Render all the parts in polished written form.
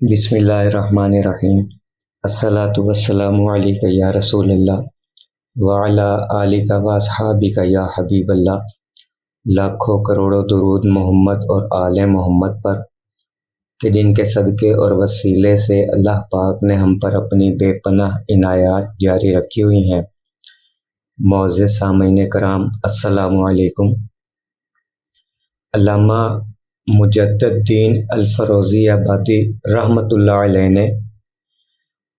بسم اللہ الرحمن الرحیم۔ الصلاۃ والسلام علیک یا رسول اللہ وعلی آلک و اصحابک یا حبیب اللہ۔ لاکھوں کروڑوں درود محمد اور آل محمد پر کہ جن کے صدقے اور وسیلے سے اللہ پاک نے ہم پر اپنی بے پناہ عنایات جاری رکھی ہوئی ہیں۔ معزز سامعین کرام، السلام علیکم۔ علامہ مجدد الدین الفروزی آبادی رحمۃ اللہ علیہ نے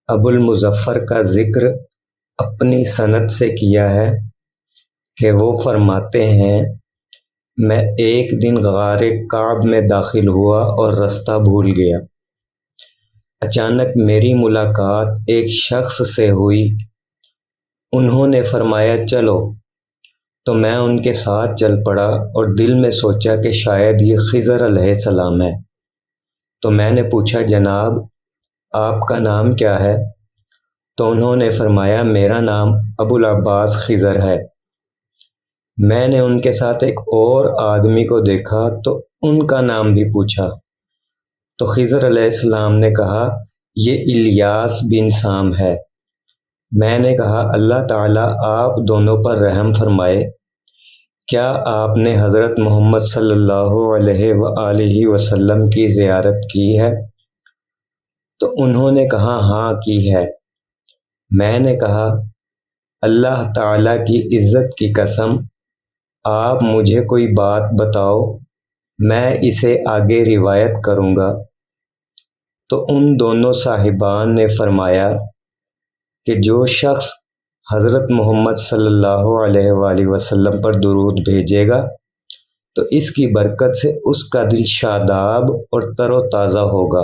ابو المظفر کا ذکر اپنی سند سے کیا ہے کہ وہ فرماتے ہیں، میں ایک دن غار کعب میں داخل ہوا اور رستہ بھول گیا۔ اچانک میری ملاقات ایک شخص سے ہوئی۔ انہوں نے فرمایا چلو، تو میں ان کے ساتھ چل پڑا اور دل میں سوچا کہ شاید یہ خضر علیہ السلام ہے۔ تو میں نے پوچھا، جناب آپ کا نام کیا ہے؟ تو انہوں نے فرمایا، میرا نام ابو العباس خضر ہے۔ میں نے ان کے ساتھ ایک اور آدمی کو دیکھا تو ان کا نام بھی پوچھا تو خضر علیہ السلام نے کہا، یہ الیاس بن سام ہے۔ میں نے کہا، اللہ تعالیٰ آپ دونوں پر رحم فرمائے، کیا آپ نے حضرت محمد صلی اللہ علیہ وآلہ وسلم کی زیارت کی ہے؟ تو انہوں نے کہا، ہاں کی ہے۔ میں نے کہا، اللہ تعالیٰ کی عزت کی قسم، آپ مجھے کوئی بات بتاؤ، میں اسے آگے روایت کروں گا۔ تو ان دونوں صاحبان نے فرمایا کہ جو شخص حضرت محمد صلی اللہ علیہ وآلہ وسلم پر درود بھیجے گا تو اس کی برکت سے اس کا دل شاداب اور تر و تازہ ہوگا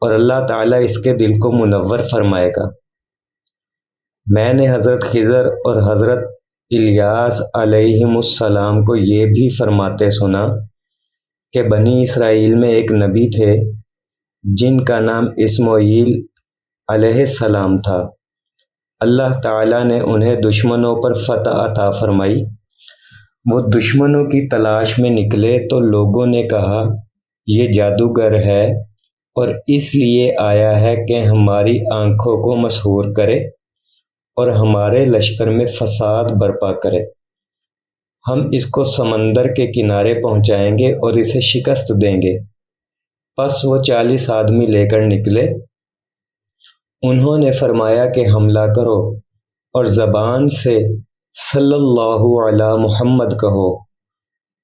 اور اللہ تعالیٰ اس کے دل کو منور فرمائے گا۔ میں نے حضرت خضر اور حضرت الیاس علیہم السلام کو یہ بھی فرماتے سنا کہ بنی اسرائیل میں ایک نبی تھے جن کا نام اسماعیل علیہ السلام تھا۔ اللہ تعالیٰ نے انہیں دشمنوں پر فتح عطا فرمائی۔ وہ دشمنوں کی تلاش میں نکلے تو لوگوں نے کہا، یہ جادوگر ہے اور اس لیے آیا ہے کہ ہماری آنکھوں کو مسحور کرے اور ہمارے لشکر میں فساد برپا کرے۔ ہم اس کو سمندر کے کنارے پہنچائیں گے اور اسے شکست دیں گے۔ پس وہ 40 آدمی لے کر نکلے۔ انہوں نے فرمایا کہ حملہ کرو اور زبان سے صلی اللہ علی محمد کہو۔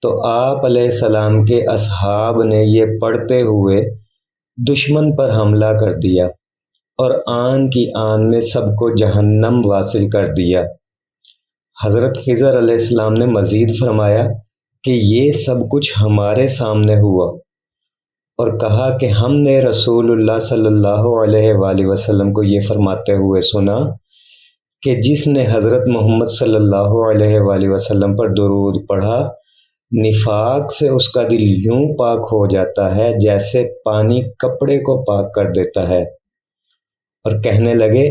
تو آپ علیہ السلام کے اصحاب نے یہ پڑھتے ہوئے دشمن پر حملہ کر دیا اور آن کی آن میں سب کو جہنم واصل کر دیا۔ حضرت خضر علیہ السلام نے مزید فرمایا کہ یہ سب کچھ ہمارے سامنے ہوا اور کہا کہ ہم نے رسول اللہ صلی اللہ علیہ وآلہ وسلم کو یہ فرماتے ہوئے سنا کہ جس نے حضرت محمد صلی اللہ علیہ وآلہ وسلم پر درود پڑھا، نفاق سے اس کا دل یوں پاک ہو جاتا ہے جیسے پانی کپڑے کو پاک کر دیتا ہے۔ اور کہنے لگے،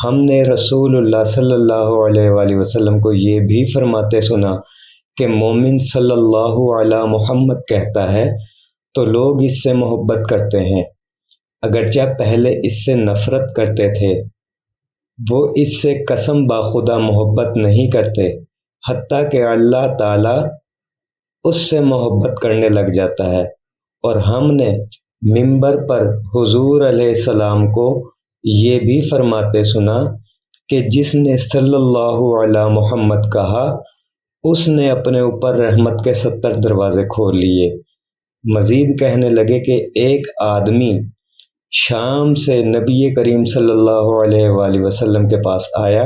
ہم نے رسول اللہ صلی اللہ علیہ وآلہ وسلم کو یہ بھی فرماتے سنا کہ مومن صلی اللہ علی محمد کہتا ہے تو لوگ اس سے محبت کرتے ہیں، اگرچہ پہلے اس سے نفرت کرتے تھے۔ وہ اس سے قسم باخدا محبت نہیں کرتے حتیٰ کہ اللہ تعالیٰ اس سے محبت کرنے لگ جاتا ہے۔ اور ہم نے منبر پر حضور علیہ السلام کو یہ بھی فرماتے سنا کہ جس نے صلی اللہ علی محمد کہا اس نے اپنے اوپر رحمت کے 70 دروازے کھول لیے۔ مزید کہنے لگے کہ ایک آدمی شام سے نبی کریم صلی اللہ علیہ وآلہ وسلم کے پاس آیا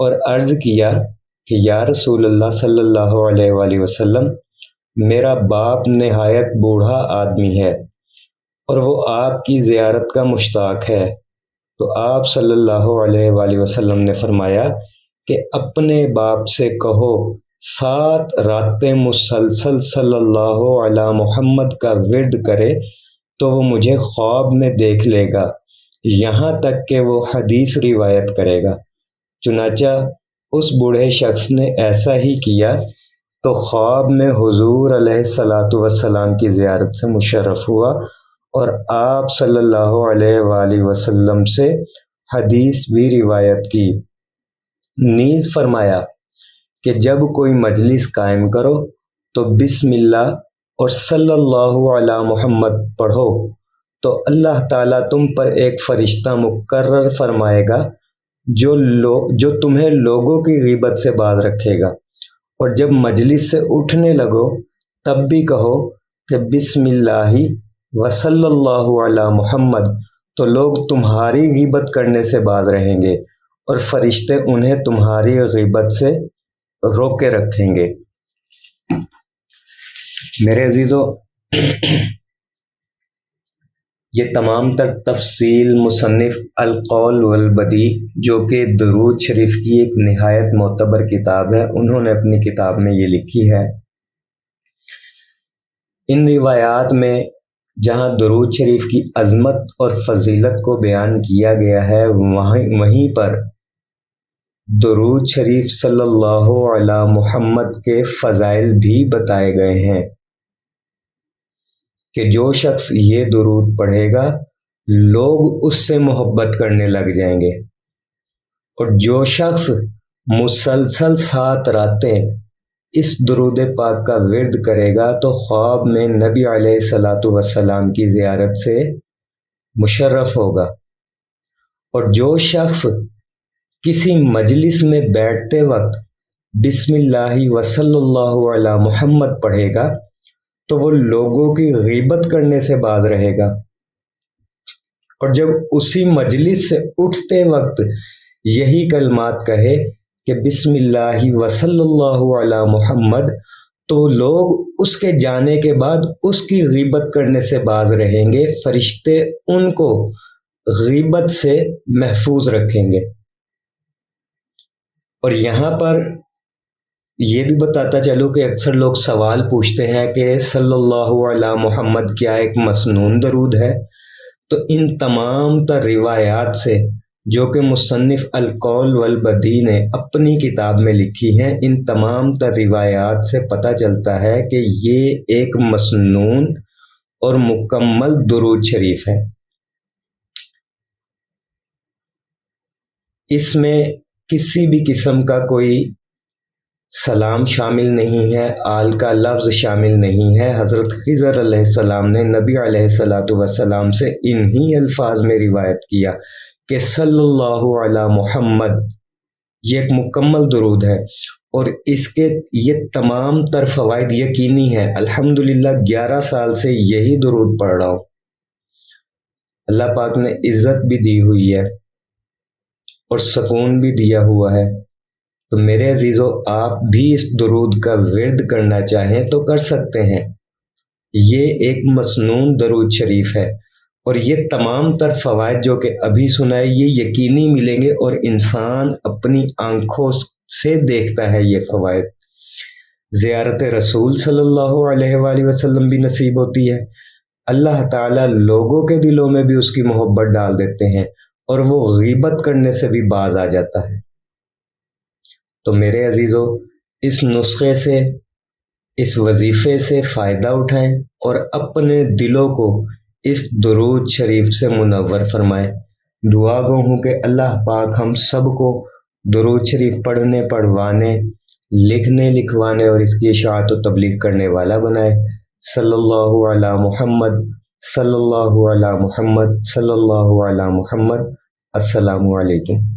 اور عرض کیا کہ یا رسول اللہ صلی اللہ علیہ وآلہ وسلم، میرا باپ نہایت بوڑھا آدمی ہے اور وہ آپ کی زیارت کا مشتاق ہے۔ تو آپ صلی اللہ علیہ وآلہ وسلم نے فرمایا کہ اپنے باپ سے کہو 7 راتیں مسلسل صلی اللہ علی محمد کا ورد کرے تو وہ مجھے خواب میں دیکھ لے گا، یہاں تک کہ وہ حدیث روایت کرے گا۔ چنانچہ اس بوڑھے شخص نے ایسا ہی کیا تو خواب میں حضور علیہ الصلاۃ والسلام کی زیارت سے مشرف ہوا اور آپ صلی اللہ علیہ وآلہ وسلم سے حدیث بھی روایت کی۔ نیز فرمایا کہ جب کوئی مجلس قائم کرو تو بسم اللہ اور صلی اللہ علی محمد پڑھو تو اللہ تعالیٰ تم پر ایک فرشتہ مقرر فرمائے گا جو تمہیں لوگوں کی غیبت سے باز رکھے گا، اور جب مجلس سے اٹھنے لگو تب بھی کہو کہ بسم اللہ وصلی اللہ علی محمد، تو لوگ تمہاری غیبت کرنے سے باز رہیں گے اور فرشتے انہیں تمہاری غیبت سے روکے رکھیں گے۔ میرے عزیزو، یہ تمام تر تفصیل مصنف القول والبدیع جو کہ درود شریف کی ایک نہایت معتبر کتاب ہے، انہوں نے اپنی کتاب میں یہ لکھی ہے۔ ان روایات میں جہاں درود شریف کی عظمت اور فضیلت کو بیان کیا گیا ہے، وہیں پر درود شریف صلی اللہ علی محمد کے فضائل بھی بتائے گئے ہیں کہ جو شخص یہ درود پڑھے گا لوگ اس سے محبت کرنے لگ جائیں گے، اور جو شخص مسلسل 7 راتیں اس درود پاک کا ورد کرے گا تو خواب میں نبی علیہ الصلاۃ والسلام کی زیارت سے مشرف ہوگا، اور جو شخص کسی مجلس میں بیٹھتے وقت بسم اللہ وصلی اللہ علی محمد پڑھے گا تو وہ لوگوں کی غیبت کرنے سے باز رہے گا، اور جب اسی مجلس سے اٹھتے وقت یہی کلمات کہے کہ بسم اللہ وصلی اللہ علی محمد، تو لوگ اس کے جانے کے بعد اس کی غیبت کرنے سے باز رہیں گے، فرشتے ان کو غیبت سے محفوظ رکھیں گے۔ اور یہاں پر یہ بھی بتاتا چلوں کہ اکثر لوگ سوال پوچھتے ہیں کہ صلی اللہ علی محمد کیا ایک مسنون درود ہے؟ تو ان تمام تر روایات سے جو کہ مصنف القول والبدیع نے اپنی کتاب میں لکھی ہیں، ان تمام تر روایات سے پتہ چلتا ہے کہ یہ ایک مسنون اور مکمل درود شریف ہے۔ اس میں کسی بھی قسم کا کوئی سلام شامل نہیں ہے، آل کا لفظ شامل نہیں ہے۔ حضرت خضر علیہ السلام نے نبی علیہ الصلاۃ والسلام سے انہی الفاظ میں روایت کیا کہ صلی اللہ علی محمد، یہ ایک مکمل درود ہے، اور اس کے یہ تمام تر فوائد یقینی ہیں۔ الحمدللہ 11 سال سے یہی درود پڑھ رہا ہوں، اللہ پاک نے عزت بھی دی ہوئی ہے اور سکون بھی دیا ہوا ہے۔ تو میرے عزیزو، آپ بھی اس درود کا ورد کرنا چاہیں تو کر سکتے ہیں۔ یہ ایک مسنون درود شریف ہے، اور یہ تمام تر فوائد جو کہ ابھی سنائے یہ یقینی ملیں گے، اور انسان اپنی آنکھوں سے دیکھتا ہے یہ فوائد۔ زیارت رسول صلی اللہ علیہ وآلہ وسلم بھی نصیب ہوتی ہے، اللہ تعالیٰ لوگوں کے دلوں میں بھی اس کی محبت ڈال دیتے ہیں، اور وہ غیبت کرنے سے بھی باز آ جاتا ہے۔ تو میرے عزیزو، اس نسخے سے، اس وظیفے سے فائدہ اٹھائیں اور اپنے دلوں کو اس درود شریف سے منور فرمائیں۔ دعا گو ہوں کہ اللہ پاک ہم سب کو درود شریف پڑھنے، پڑھوانے، لکھنے، لکھوانے اور اس کی اشاعت و تبلیغ کرنے والا بنائے۔ صلی اللہ علی محمد، صلی اللہ علی محمد، صلی اللہ علی محمد۔ السلام علیکم۔